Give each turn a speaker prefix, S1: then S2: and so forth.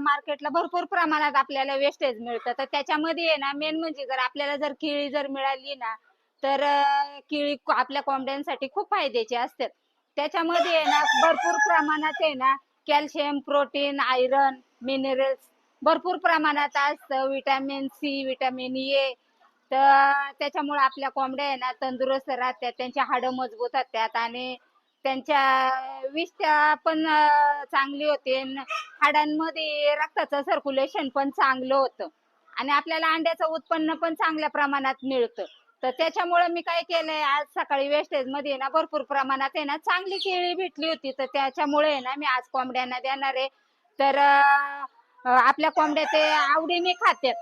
S1: मार्केटला भरपूर प्रमाणात आपल्याला वेस्टेज मिळतं. तर त्याच्यामध्ये आहे ना मेन म्हणजे जर आपल्याला जर केळी जर मिळाली ना तर केळी आपल्या कोंबड्यांसाठी खूप फायद्याची असतात. त्याच्यामध्ये आहे ना भरपूर प्रमाणात आहे ना कॅल्शियम, प्रोटीन, आयरन, मिनरल्स भरपूर प्रमाणात असतं. Vitamin C, vitamin A. तर त्याच्यामुळे आपल्या कोंबड्या आहे ना तंदुरुस्त राहतात, त्यांची हाडं मजबूत होतात आणि त्यांच्या विष्ठा पण चांगली होते. हाडांमध्ये रक्ताचं सर्क्युलेशन पण चांगलं होतं आणि आपल्याला अंड्याचं उत्पन्न पण चांगल्या प्रमाणात मिळतं. तर त्याच्यामुळे मी काय केलंय, आज सकाळी वेस्टेज मध्ये ना भरपूर प्रमाणात आहे ना चांगली केळी भेटली होती. तर त्याच्यामुळे ना मी आज कोंबड्यांना देणार आहे. तर आपल्या कोंबड्या ते आवडीने खातात.